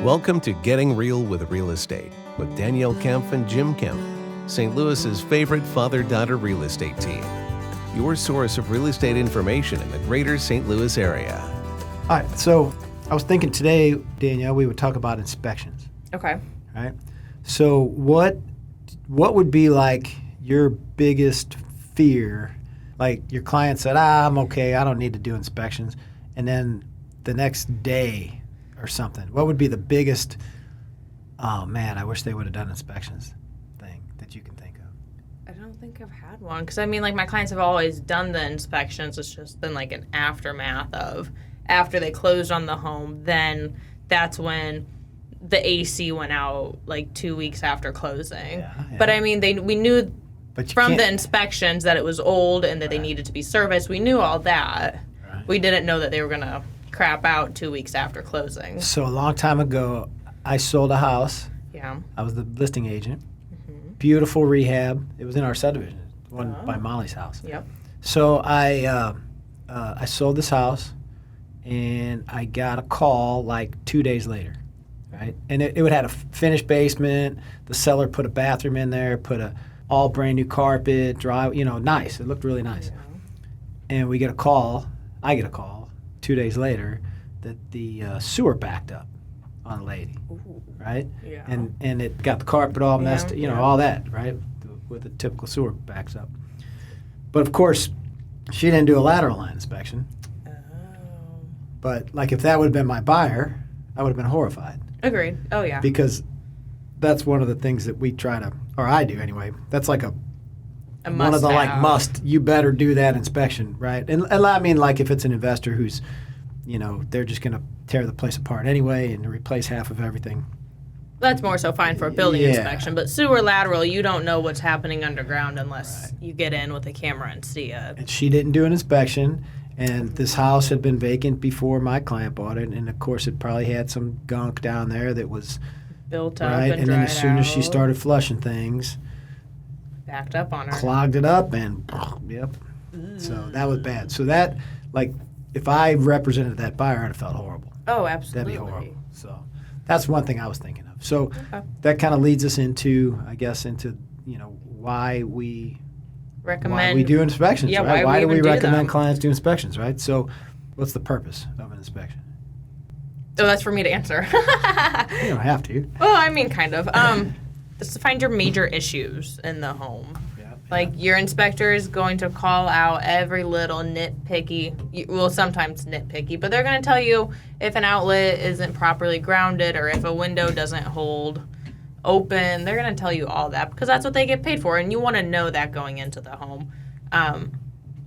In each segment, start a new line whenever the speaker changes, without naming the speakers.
Welcome to Getting Real with Real Estate with Danielle Kempf and Jim Kempf, St. Louis's favorite father-daughter real estate team. Your source of real estate information in the greater St. Louis area.
All right, so I was thinking today, Danielle, we would talk about inspections.
Okay.
Right? So what would be like your biggest fear? Like your client said, I'm okay, I don't need to do inspections. And then the next day or something, what would be the biggest, oh man, I wish they would have done inspections thing that you can think of?
I don't think I've had one. Because, I mean, like, my clients have always done the inspections. It's just been, like, an aftermath of after they closed on the home, then that's when the AC went out, like, 2 weeks after closing.
Yeah.
But, I mean, we knew from the
can't-
inspections that it was old and that they needed to be serviced. We knew all that.
Right.
We didn't know that they were going to crap out 2 weeks after closing.
So a long time ago, I sold a house.
Yeah.
I was the listing agent. Beautiful rehab. It was in our subdivision, the one by Molly's house.
Yep.
So I sold this house, and I got a call like 2 days later, right? And it had a finished basement. The seller put a bathroom in there, put a all brand new carpet, nice. It looked really nice.
Yeah.
And we get a call. I get a call 2 days later that the sewer backed up on a lady,
Ooh.
right?
Yeah.
And it got the carpet all messed,
Yeah.
all that, right? With the typical sewer backs up. But of course, she didn't do a lateral line inspection.
Oh.
But like if that would have been my buyer, I would have been horrified
Agreed. Oh, yeah.
because that's one of the things that we try to, or I do anyway. That's like one of the like
must-have.
must. You better do that inspection, right? And I mean, like if it's an investor who's, they're just going to tear the place apart anyway and replace half of everything.
That's more so fine for a building
Yeah.
inspection, but sewer lateral, you don't know what's happening underground unless you get in with a camera and see it.
And she didn't do an inspection, and this house had been vacant before my client bought it, and of course it probably had some gunk down there that was
Built up
right.
and
And then
dried
as soon as she
out,
started flushing things,
backed up on her.
clogged it up, and yep. So that was bad. So that, like, if I represented that buyer, I'd have felt horrible.
Oh,
That'd
absolutely.
be horrible. So that's one thing I was thinking of. So
Okay.
that kind of leads us into why we do inspections,
Yeah,
right?
why we
do we
even do
recommend
them.
clients do inspections, right? So what's the purpose of an inspection?
Oh, that's for me to answer.
You don't have to.
Well, I mean, kind of. Just to find your major issues in the home. Like, your inspector is going to call out every little sometimes nitpicky, but they're going to tell you if an outlet isn't properly grounded or if a window doesn't hold open. They're going to tell you all that because that's what they get paid for, and you want to know that going into the home.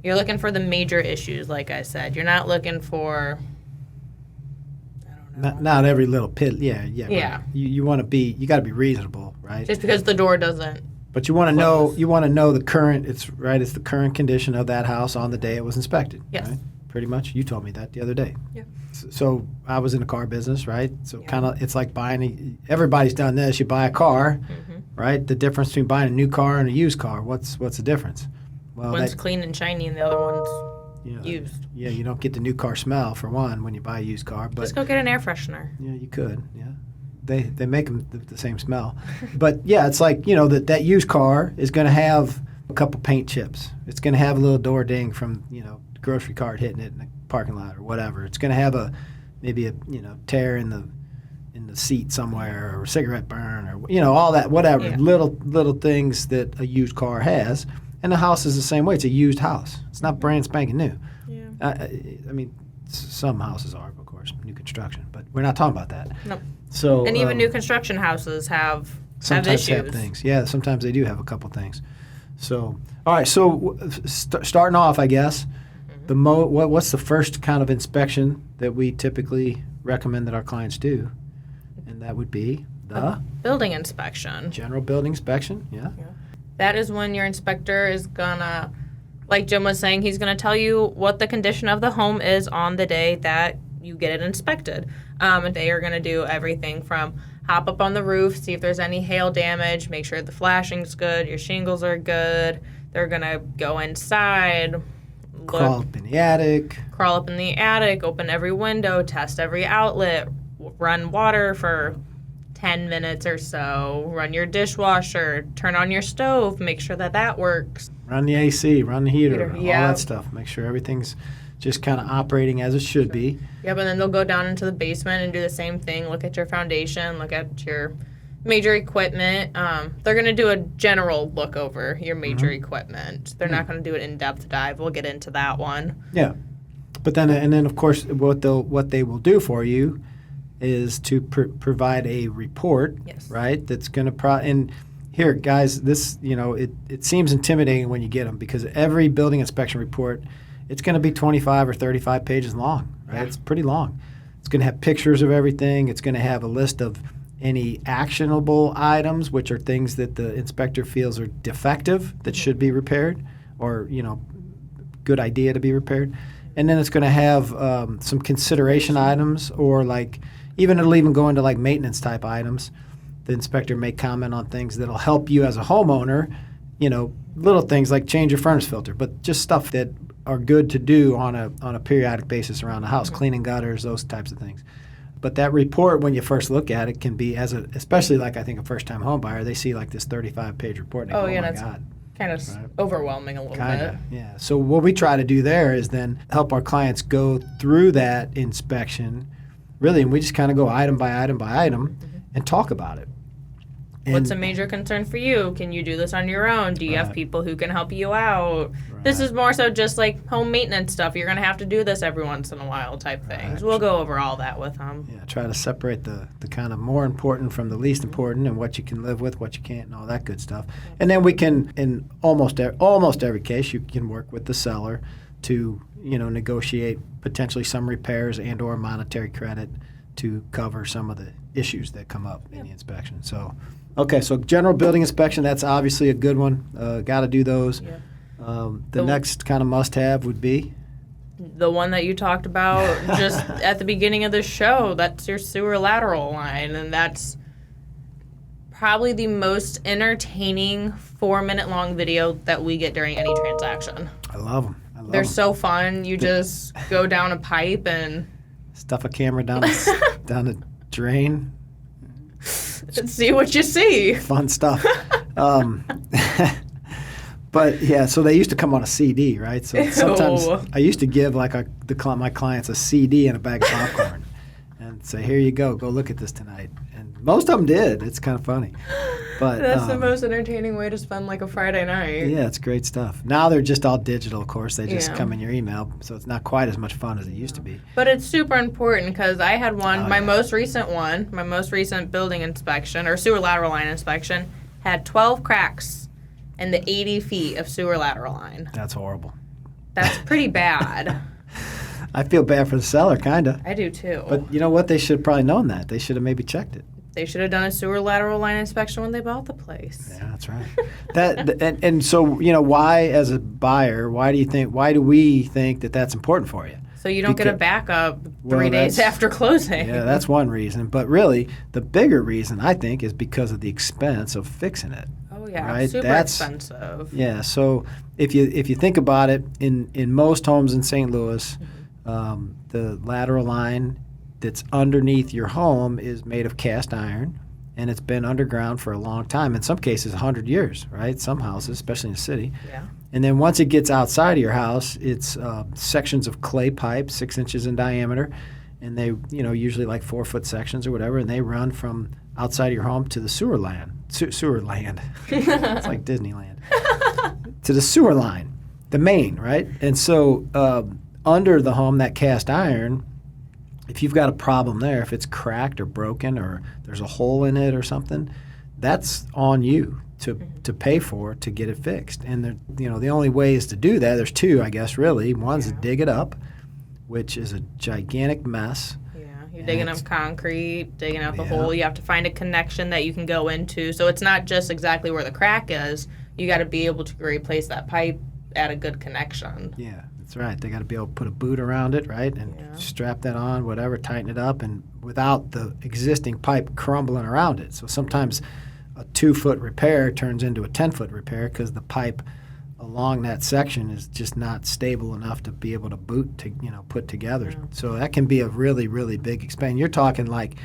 You're looking for the major issues, like I said. You're not looking for...
Not every little pit. Yeah.
Yeah.
Right. You want to be. You got to be reasonable, right?
Just because the door doesn't...
But you want to know.
Close.
You want to know the current. It's right. It's the current condition of that house on the day it was inspected.
Yes.
Right? Pretty much. You told me that the other day.
Yeah.
So I was in the car business, right? So
Yeah.
kind of, it's like buying. Everybody's done this. You buy a car, right? The difference between buying a new car and a used car. What's the difference? Well,
One's clean and shiny and the other one's used.
Yeah, you don't get the new car smell for one when you buy a used car, but
Just go get an air freshener.
yeah, you could. Yeah, they make them the same smell, but yeah, it's like that used car is going to have a couple paint chips. It's going to have a little door ding from the grocery cart hitting it in the parking lot or whatever. It's going to have maybe a tear in the seat somewhere or a cigarette burn or all that whatever little things that a used car has. And the house is the same way. It's a used house. It's not brand spanking new.
Yeah.
I mean, some houses are, of course, new construction, but we're not talking about that.
Nope.
So
And even new construction houses have
sometimes
issues.
have things. Yeah, sometimes they do have a couple things. So, all right. So, starting off, I guess, what's the first kind of inspection that we typically recommend that our clients do, and that would be the
Building inspection.
general building inspection. Yeah.
That is when your inspector is gonna, like Jim was saying, he's gonna tell you what the condition of the home is on the day that you get it inspected. And they are gonna do everything from hop up on the roof, see if there's any hail damage, make sure the flashing's good, your shingles are good. They're gonna go inside,
Crawl up in the attic.
crawl up in the attic, open every window, test every outlet, run water for 10 minutes or so, run your dishwasher, turn on your stove, make sure that that works.
Run the AC, run the heater, all
yeah.
that stuff. Make sure everything's just kind of operating as it should be.
Yep, and then they'll go down into the basement and do the same thing. Look at your foundation, look at your major equipment. They're going to do a general look over your major equipment. They're not going to do an in-depth dive. We'll get into that one.
Yeah. But then of course, what they will do for you is to provide a report,
Yes.
right? That's going to and here, guys, this it seems intimidating when you get them because every building inspection report, it's going to be 25 or 35 pages long, right?
Yeah.
It's pretty long. It's going to have pictures of everything. It's going to have a list of any actionable items, which are things that the inspector feels are defective that should be repaired, or good idea to be repaired. And then it's going to have some consideration items, or it'll even go into like maintenance type items. The inspector may comment on things that'll help you as a homeowner, little things like change your furnace filter, but just stuff that are good to do on a periodic basis around the house, cleaning gutters, those types of things. But that report, when you first look at it, can be especially I think a first-time home buyer, they see like this 35-page report and they go, oh my
that's
God.
kind of overwhelming a little bit.
Yeah. So what we try to do there is then help our clients go through that inspection, really, and we just kind of go item by item by item and talk about it. And
what's a major concern for you? Can you do this on your own? Do you have people who can help you out? This is more so just like home maintenance stuff. You're going to have to do this every once in a while type things. We'll go over all that with them.
Yeah, try to separate the kind of more important from the least important, and what you can live with, what you can't, and all that good stuff. And then we can, in almost every case, you can work with the seller to negotiate potentially some repairs and or monetary credit to cover some of the issues that come up in the inspection. So, okay, so general building inspection, that's obviously a good one. Got to do those.
Yeah.
The next kind of must-have would be?
The one that you talked about just at the beginning of the show. That's your sewer lateral line, and that's probably the most entertaining 4-minute long video that we get during any transaction.
I love them.
They're so fun. You just go down a pipe and
stuff a camera down the drain.
And see what you see.
Fun stuff. But yeah, so they used to come on a CD, right? So sometimes I used to give my clients a CD and a bag of popcorn, and say, "Here you go look at this tonight." And most of them did. It's kind of funny, but
that's the most entertaining way to spend like a Friday night.
Yeah, it's great stuff. Now they're just all digital, of course. They just come in your email, so it's not quite as much fun as it used to be.
But it's super important because I had my most recent building inspection or sewer lateral line inspection had 12 cracks in the 80 feet of sewer lateral line.
That's horrible.
That's pretty bad.
I feel bad for the seller, kind of.
I do too.
But you know what? They should have probably known that. They should have maybe checked it.
They should have done a sewer lateral line inspection when they bought the place.
Yeah, that's right. And so, why, as a buyer, why do we think that that's important for you?
So you don't get a backup 3 days after closing.
Yeah, that's one reason. But really, the bigger reason, I think, is because of the expense of fixing it.
Oh, yeah.
Right?
Super expensive.
Yeah. So if you think about it, in most homes in St. Louis, the lateral line that's underneath your home is made of cast iron, and it's been underground for a long time. In some cases, 100 years, right? Some houses, especially in the city.
Yeah.
And then once it gets outside of your house, it's sections of clay pipe, 6 inches in diameter, and they, usually like 4-foot sections or whatever, and they run from outside of your home to the sewer line. Sewer land. It's like Disneyland. To the sewer line, the main, right? And so under the home, that cast iron, if you've got a problem there, if it's cracked or broken or there's a hole in it or something, that's on you to pay for to get it fixed. And the only ways to do that, there's two, I guess, really. One's to dig it up, which is a gigantic mess.
Yeah, you're digging up concrete, digging out the hole. You have to find a connection that you can go into. So it's not just exactly where the crack is. You got to be able to replace that pipe at a good connection.
Yeah, that's right. They got to be able to put a boot around it, right, and strap that on, whatever, tighten it up, and without the existing pipe crumbling around it. So sometimes a 2-foot repair turns into a 10-foot repair because the pipe along that section is just not stable enough to be able to put together. So that can be a really, really big expense. You're talking like,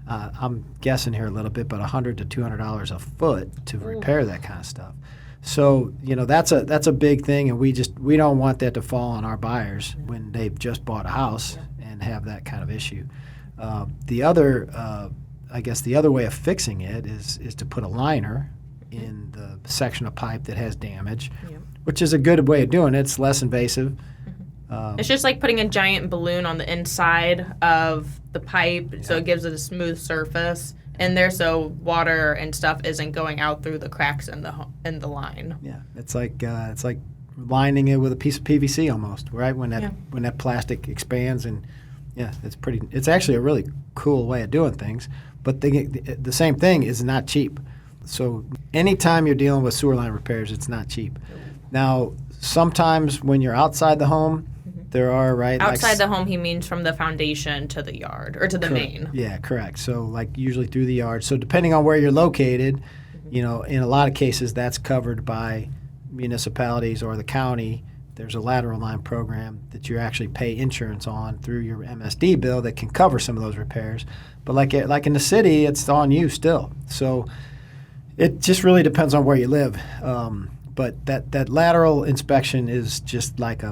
I'm guessing here a little bit, but $100 to $200 a foot to repair that kind of stuff. So that's a big thing, and we don't want that to fall on our buyers when they've just bought a house and have that kind of issue. The other way of fixing it is to put a liner in the section of pipe that has damage, which is a good way of doing it. It's less invasive.
It's just like putting a giant balloon on the inside of the pipe, so it gives it a smooth surface in there, so water and stuff isn't going out through the cracks in the line.
Yeah, it's like lining it with a piece of PVC almost, right? When that plastic expands, and it's actually a really cool way of doing things. But the same thing is not cheap. So anytime you're dealing with sewer line repairs, it's not cheap. Now, sometimes when you're outside the home, there are,
outside the home, he means from the foundation to the yard or to the main.
Yeah, correct. So like usually through the yard. So depending on where you're located, in a lot of cases that's covered by municipalities or the county. There's a lateral line program that you actually pay insurance on through your MSD bill that can cover some of those repairs. But like in the city, it's on you still. So it just really depends on where you live. But that lateral inspection is just like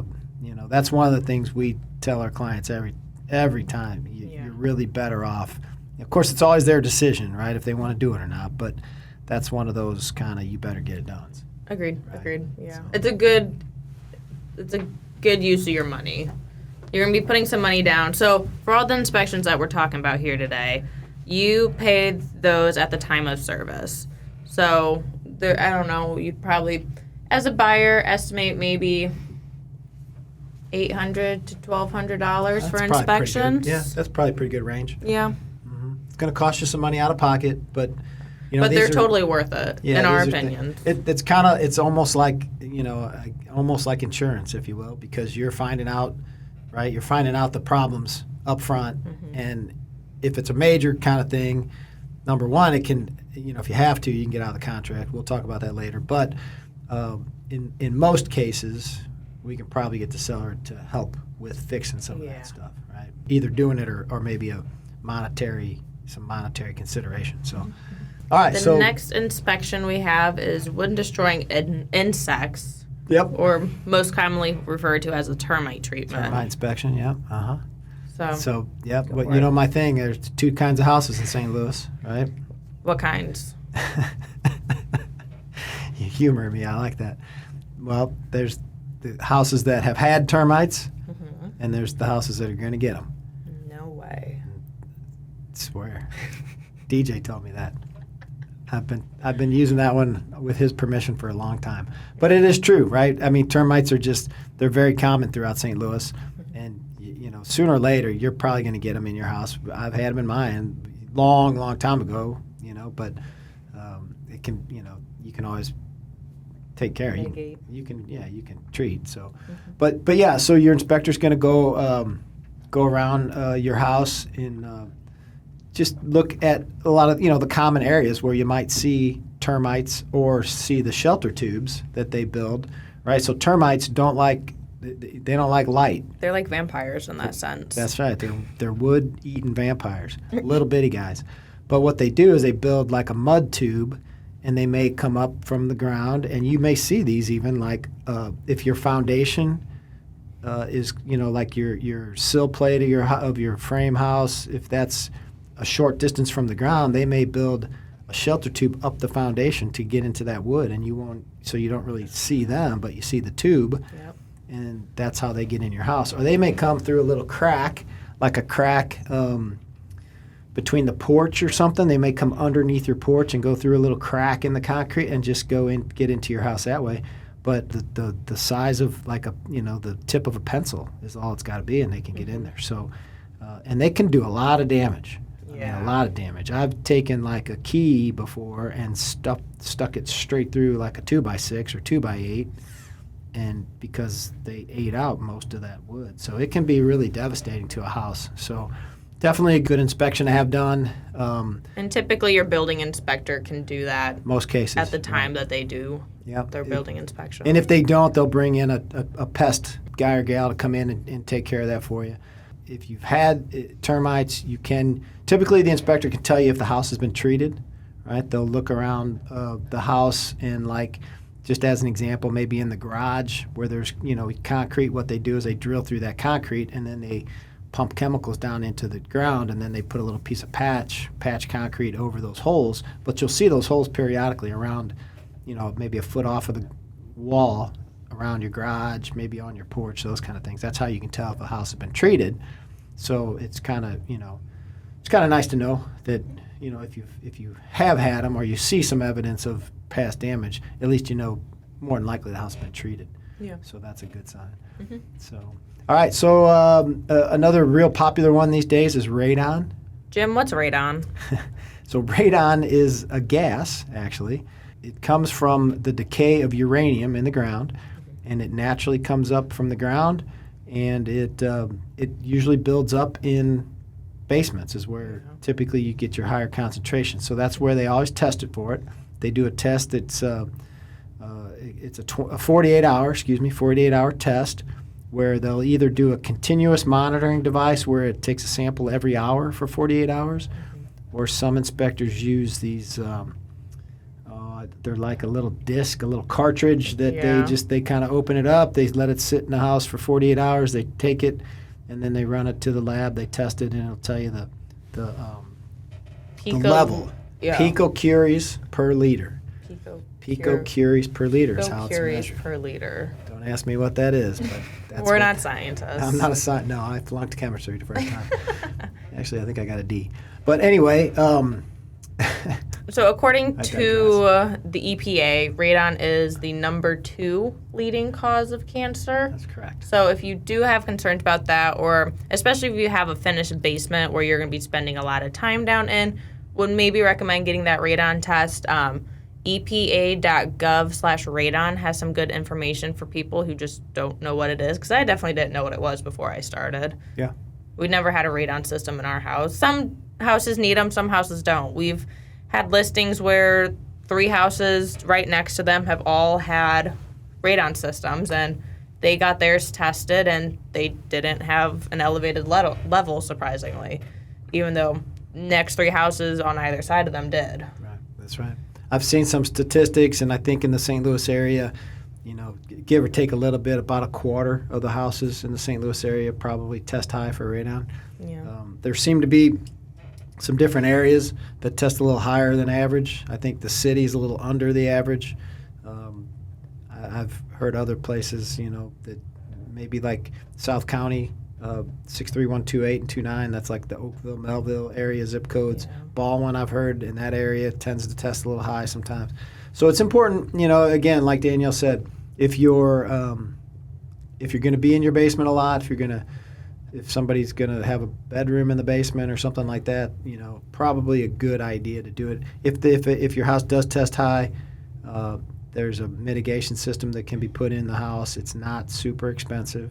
that's one of the things we tell our clients every time. You're really better off. Of course, it's always their decision, right, if they want to do it or not. But that's one of those kind of you better get it done.
Agreed.
Right?
Agreed. Yeah.
So.
It's a good use of your money. You're going to be putting some money down. So for all the inspections that we're talking about here today, you paid those at the time of service. So I don't know, you'd probably, as a buyer, estimate maybe $800 to $1,200 for inspections.
Yeah, that's probably a pretty good range.
Yeah.
Mm-hmm. It's going to cost you some money out of pocket, but
but they're totally worth it, in our opinion.
It's almost like almost like insurance, if you will, because you're finding out, right? You're finding out the problems up front, and if it's a major kind of thing, number one, it can, if you have to, you can get out of the contract. We'll talk about that later. But in most cases, we can probably get the seller to help with fixing some of that stuff, right? Either doing it or maybe some monetary consideration. So, all right.
The next inspection we have is when destroying insects.
Yep.
Or most commonly referred to as a termite treatment.
Termite inspection. Yep. So yep. But my thing. There's two kinds of houses in St. Louis, right?
What kinds?
You humor me. I like that. Well, there's the houses that have had termites, and there's the houses that are going to get them.
No way.
I swear. DJ told me that. I've been using that one with his permission for a long time. But it is true, right? I mean, termites are they're very common throughout St. Louis, and sooner or later you're probably going to get them in your house. I've had them in mine long time ago, but it can, you can always take care. You can treat. So, but yeah. So your inspector's going to go around your house and just look at a lot of the common areas where you might see termites or see the shelter tubes that they build. Right. So termites don't like light.
They're like vampires in that sense.
That's right. They're wood-eating vampires, little bitty guys. But what they do is they build like a mud tube, and they may come up from the ground, and you may see these even like if your foundation is like your sill plate of your frame house, if that's a short distance from the ground, they may build a shelter tube up the foundation to get into that wood, and you don't really see them, but you see the tube.
Yep.
And that's how they get in your house. Or they may come through a little crack, like a crack between the porch or something. They may come underneath your porch and go through a little crack in the concrete and just get into your house that way. But the size of like the tip of a pencil is all it's got to be, and they can get in there. So, and they can do a lot of damage.
Yeah.
A lot of damage. I've taken like a key before and stuck it straight through like a 2x6 or 2x8. And because they ate out most of that wood. So it can be really devastating to a house. So definitely a good inspection to have done.
And typically your building inspector can do that
Most cases.
at the time that they do
Yep.
their building inspection.
And if they don't, they'll bring in a pest guy or gal to come in and take care of that for you. If you've had termites, typically the inspector can tell you if the house has been treated, right? They'll look around the house and, like, just as an example, maybe in the garage where there's, concrete, what they do is they drill through that concrete and then they pump chemicals down into the ground, and then they put a little piece of patch concrete over those holes. But you'll see those holes periodically around, maybe a foot off of the wall around your garage, maybe on your porch, those kind of things. That's how you can tell if a house has been treated. So it's kind of, it's kind of nice to know that, if you have had them or you see some evidence of past damage, at least more than likely the house has been treated.
Yeah.
So that's a good sign.
Mm-hmm.
So, all right. So another real popular one these days is radon.
Jim, what's radon?
So radon is a gas, actually. It comes from the decay of uranium in the ground, and it naturally comes up from the ground, and it usually builds up in basements is where typically you get your higher concentration. So that's where they always test it for it. They do a test that's it's a 48-hour test where they'll either do a continuous monitoring device where it takes a sample every hour for 48 hours, or some inspectors use these they're like a little disc, a little cartridge that they kind of open it up, they let it sit in the house for 48 hours, they take it, and then they run it to the lab, they test it, and it'll tell you the level.
Yeah.
Picocuries per liter. Picocuries per liter is how it's measured.
Per liter.
Don't ask me what that is, but that's
We're not scientists.
I'm not a scientist. No, I flunked chemistry the first time. Actually, I think I got a D. But anyway,
so according to the EPA, radon is the number 2 leading cause of cancer.
That's correct.
So if you do have concerns about that, or especially if you have a finished basement where you're going to be spending a lot of time down in, would maybe recommend getting that radon test. EPA.gov/radon has some good information for people who just don't know what it is, because I definitely didn't know what it was before I started.
Yeah.
We never had a radon system in our house. Some houses need them, some houses don't. We've had listings where 3 houses right next to them have all had radon systems, and they got theirs tested, and they didn't have an elevated level, surprisingly, even though next 3 houses on either side of them did.
Right, that's right. I've seen some statistics, and I think in the St. Louis area, give or take a little bit, about a quarter of the houses in the St. Louis area probably test high for radon.
Yeah.
There seem to be some different areas that test a little higher than average. I think the city's a little under the average. I've heard other places, that maybe like South County, 63128 and 29, that's like the Oakville, Melville area zip codes.
Yeah.
Baldwin, I've heard, in that area tends to test a little high sometimes. So it's important, again, like Danielle said, if you're going to be in your basement a lot, if somebody's going to have a bedroom in the basement or something like that, probably a good idea to do it. If your house does test high, there's a mitigation system that can be put in the house. It's not super expensive,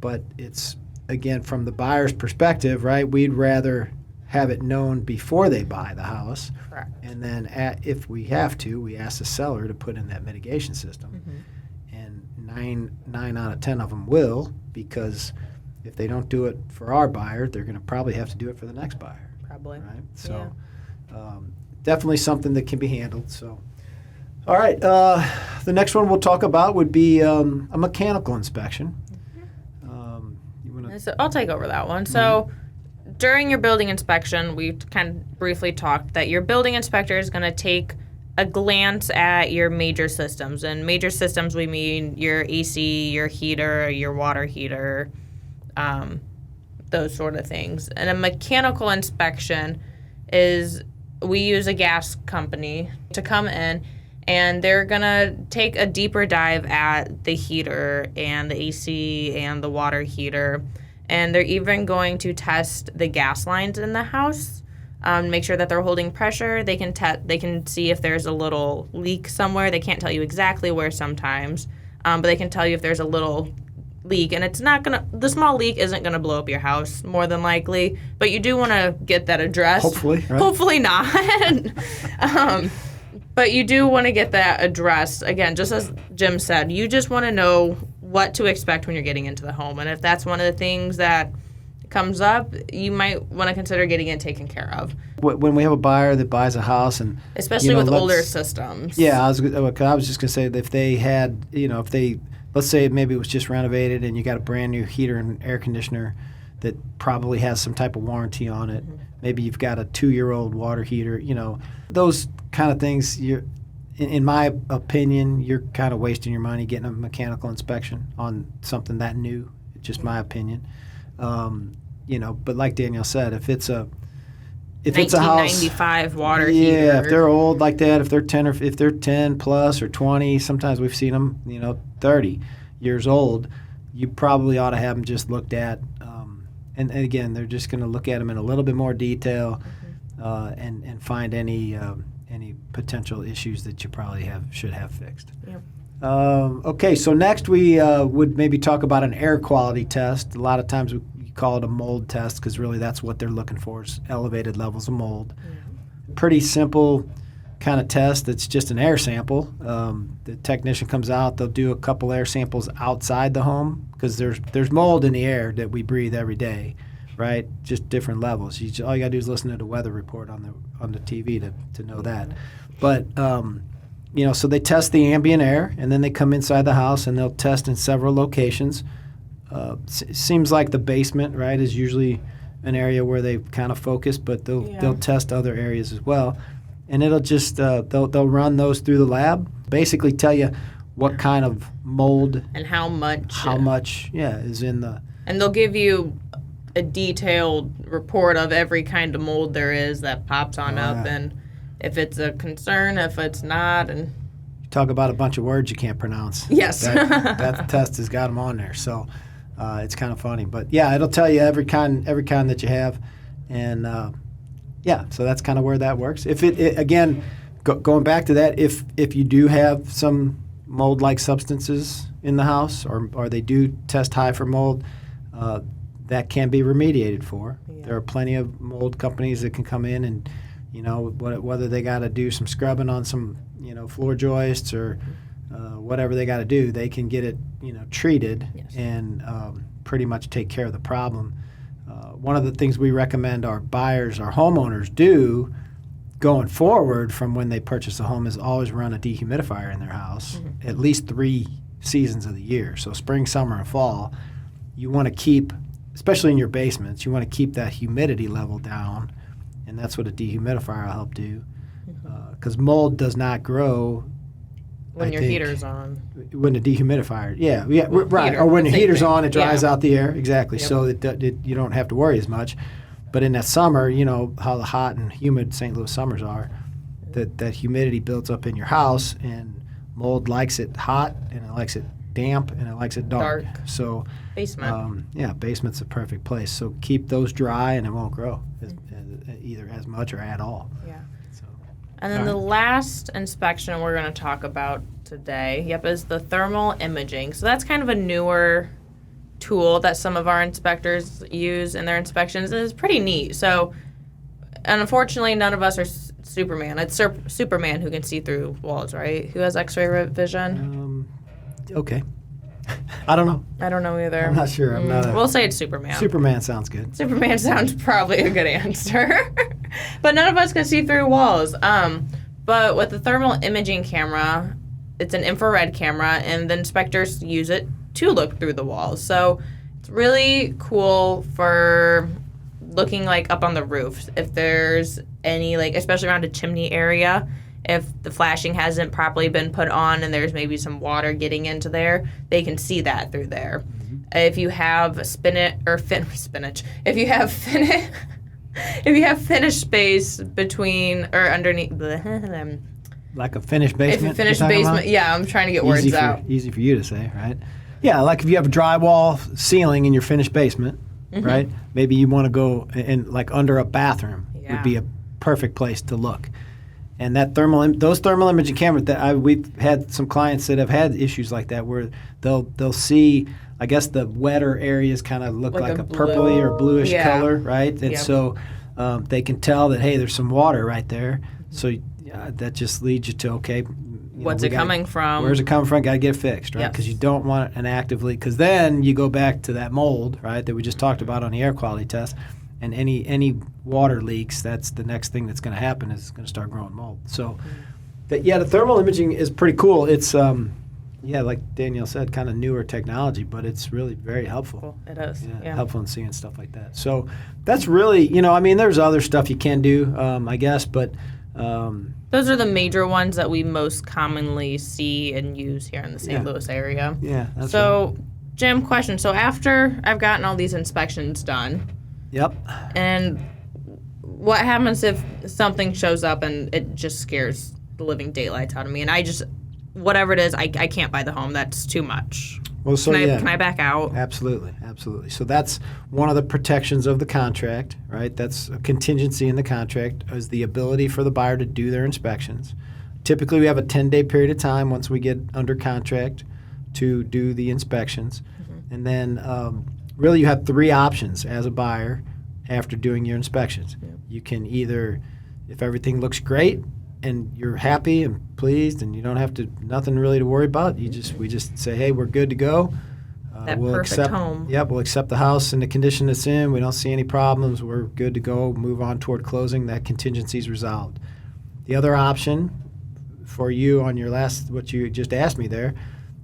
but it's, again, from the buyer's perspective, right, we'd rather have it known before they buy the house.
Correct.
And then if we have to, we ask the seller to put in that mitigation system.
Mm-hmm.
And 9 out of 10 of them will, because if they don't do it for our buyer, they're going to probably have to do it for the next buyer.
Probably.
Right? So definitely something that can be handled. So, all right. The next one we'll talk about would be a mechanical inspection.
So I'll take over that one. So during your building inspection, we kind of briefly talked that your building inspector is going to take a glance at your major systems. And major systems, we mean your AC, your heater, your water heater, those sort of things. And a mechanical inspection is, we use a gas company to come in, and they're going to take a deeper dive at the heater and the AC and the water heater. And they're even going to test the gas lines in the house, make sure that they're holding pressure. They can see if there's a little leak somewhere. They can't tell you exactly where sometimes, but they can tell you if there's a little leak. And the small leak isn't gonna blow up your house, more than likely, but you do want to get that addressed.
Hopefully, right?
Hopefully not. But you do want to get that addressed. Again, just as Jim said, you just want to know what to expect when you're getting into the home. And if that's one of the things that comes up, you might want to consider getting it taken care of.
When we have a buyer that buys a house, and
especially with older systems.
Yeah, I was just gonna say that if they had, let's say maybe it was just renovated and you got a brand new heater and air conditioner that probably has some type of warranty on it. Mm-hmm. Maybe you've got a 2-year-old water heater. Those kind of things. In my opinion, you're kind of wasting your money getting a mechanical inspection on something that new. It's just my opinion. But like Danielle said, if it's a house,
1995 water heater.
Yeah, if they're old like that, if they're 10 plus or 20, sometimes we've seen them, 30 years old, you probably ought to have them just looked at. And again, they're just going to look at them in a little bit more detail, and find any potential issues that you probably should have fixed.
Yep.
Okay, so next we would maybe talk about an air quality test. A lot of times we call it a mold test because really that's what they're looking for, is elevated levels of mold. Mm-hmm. Pretty simple kind of test. It's just an air sample. The technician comes out. They'll do a couple air samples outside the home because there's mold in the air that we breathe every day, right? Just different levels. All you got to do is listen to the weather report on the TV to know that. But so they test the ambient air, and then they come inside the house and they'll test in several locations. Seems like the basement, right, is usually an area where they kind of focus, but they'll test other areas as well. And it'll just they'll run those through the lab, basically tell you what kind of mold
and how much
is in the. And
they'll give you a detailed report of every kind of mold there is that pops on up, and if it's a concern, if it's not, and
talk about a bunch of words you can't pronounce.
Yes,
that test has got them on there, so it's kind of funny. But yeah, it'll tell you every kind that you have, and so that's kind of where that works. If it again, going back to that, if you do have some mold-like substances in the house, or they do test high for mold, that can be remediated for. Yeah. There are plenty of mold companies that can come in and, whether they got to do some scrubbing on some, floor joists or whatever they got to do, they can get it, treated. Yes. And pretty much take care of the problem. One of the things we recommend our buyers, our homeowners do going forward from when they purchase a home is always run a dehumidifier in their house at least 3 seasons of the year. So spring, summer, and fall, you want to keep, especially in your basements, you want to keep that humidity level down, and that's what a dehumidifier will help do. Because mold does not grow
when your heater's on.
When the dehumidifier, right. Or when the heater's on, it dries out the air. Exactly. Yep. So you don't have to worry as much. But in that summer, how the hot and humid St. Louis summers are, that humidity builds up in your house, and mold likes it hot, and it likes it damp, and it likes it dark. So
basement.
Basement's a perfect place. So keep those dry, and it won't grow either as much or at all.
Yeah. And then the last inspection we're going to talk about today, is the thermal imaging. So that's kind of a newer tool that some of our inspectors use in their inspections, and it's pretty neat. So, and unfortunately, none of us are Superman. It's Superman who can see through walls, right? Who has X-ray vision?
Okay. I don't know.
I don't know either.
I'm not sure.
We'll say it's Superman.
Superman sounds good.
Superman sounds probably a good answer. But none of us can see through walls. But with the thermal imaging camera, it's an infrared camera, and the inspectors use it to look through the walls. So it's really cool for looking up on the roof. If there's any, especially around a chimney area, if the flashing hasn't properly been put on and there's maybe some water getting into there, they can see that through there. Mm-hmm. If you have if you have finished space between or underneath
like a finished basement.
If a finished basement, I'm trying to get words out.
Easy for you to say, right? Yeah, like if you have a drywall ceiling in your finished basement, right? Maybe you want to go and under a bathroom would be a perfect place to look. And that those thermal imaging cameras we've had some clients that have had issues like that where they'll see, I guess the wetter areas kind of look like a purpley or bluish color, right? And so they can tell that, hey, there's some water right there. So that just leads you to, okay,
What's it coming from?
Where's it coming from? Got to get it fixed, right?
Yes.
Because you don't want an actively, because then you go back to that mold, right, that we just talked about on the air quality test, and any water leaks, that's the next thing that's going to happen is it's going to start growing mold. So, the thermal imaging is pretty cool. It's, like Danielle said, kind of newer technology, but it's really very helpful.
Cool. It is. Yeah.
Helpful in seeing stuff like that. So that's really, there's other stuff you can do, I guess, but
those are the major ones that we most commonly see and use here in the St. Louis area.
Yeah. That's
so,
right.
Jim, question. So after I've gotten all these inspections done,
Yep.
and what happens if something shows up and it just scares the living daylights out of me, and I just, whatever it is, I can't buy the home. That's too much.
Well, so
Can I back out?
Absolutely. So that's one of the protections of the contract, right? That's a contingency in the contract, is the ability for the buyer to do their inspections. Typically, we have a 10-day period of time once we get under contract to do the inspections. Mm-hmm. And then really you have three options as a buyer after doing your inspections. Yep. You can either, if everything looks great, and you're happy and pleased, and you don't have nothing really to worry about. We just say, hey, we're good to go.
We'll perfect home.
Yep, we'll accept the house in the condition it's in. We don't see any problems. We're good to go. Move on toward closing. That contingency is resolved. The other option for you on your last, what you just asked me there,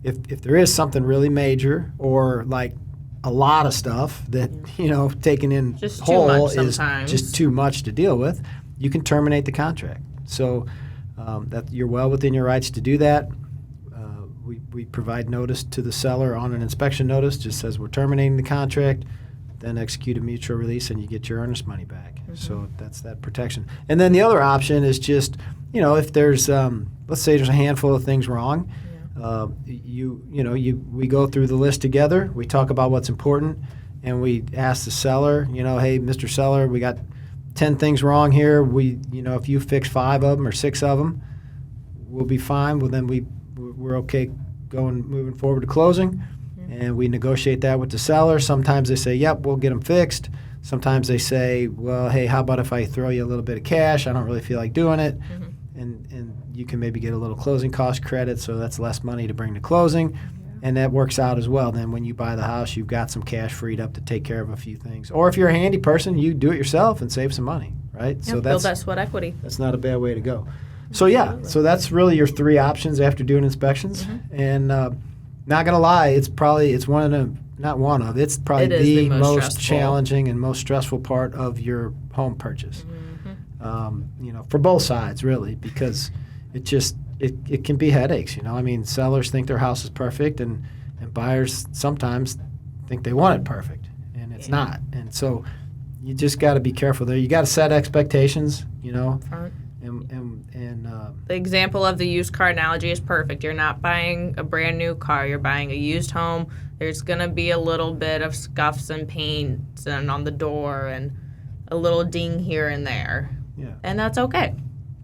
if there is something really major or like a lot of stuff that taken in
just
whole
too much
is
sometimes.
just too much to deal with, you can terminate the contract. So that you're well within your rights to do that. We provide notice to the seller on an inspection notice, just says we're terminating the contract, then execute a mutual release and you get your earnest money back. Mm-hmm. So that's that protection. And then the other option is just, if there's, let's say there's a handful of things wrong, we go through the list together, we talk about what's important, and we ask the seller, hey, Mr. Seller, we got 10 things wrong here. If you fix 5 of them or 6 of them, we'll be fine. Well, then we're okay moving forward to closing, mm-hmm. and we negotiate that with the seller. Sometimes they say, yep, we'll get them fixed. Sometimes they say, well, hey, how about if I throw you a little bit of cash? I don't really feel like doing it. Mm-hmm. And you can maybe get a little closing cost credit, so that's less money to bring to closing. And that works out as well. Then when you buy the house, you've got some cash freed up to take care of a few things. Or if you're a handy person, you do it yourself and save some money, right?
Yeah, so build that sweat equity.
That's not a bad way to go. So so that's really your 3 options after doing inspections. Mm-hmm. And not gonna lie, it's probably the most challenging and most stressful part of your home purchase. Mm-hmm. For both sides really, because it can be headaches, sellers think their house is perfect and buyers sometimes think they want it perfect and it's not. And so you just got to be careful there. You got to set expectations,
the example of the used car analogy is perfect. You're not buying a brand new car, you're buying a used home. There's going to be a little bit of scuffs and paints and on the door and a little ding here and there. Yeah. And that's okay.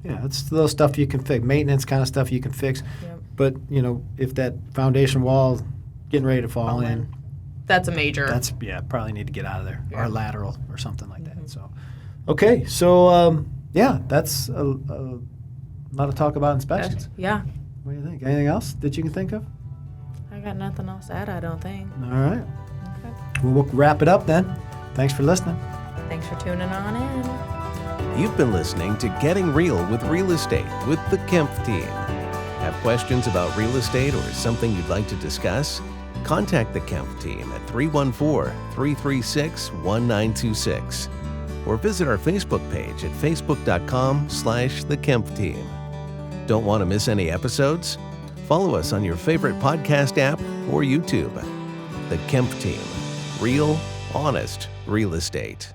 Yeah, it's the little stuff you can fix, maintenance kind of stuff you can fix. Yep. But, if that foundation wall getting ready to fall in,
that's a major.
Probably need to get out of there, or lateral or something like that. So, okay, so that's a lot of talk about inspections.
Yeah.
What do you think? Anything else that you can think of?
I got nothing else to add, I don't think.
All right. Okay. Well, we'll wrap it up then. Thanks for listening.
Thanks for tuning on in.
You've been listening to Getting Real with Real Estate with the Kempf Team. Have questions about real estate or something you'd like to discuss? Contact the Kempf Team at 314-336-1926 or visit our Facebook page at facebook.com/the Kempf Team. Don't want to miss any episodes? Follow us on your favorite podcast app or YouTube. The Kempf Team. Real, honest real estate.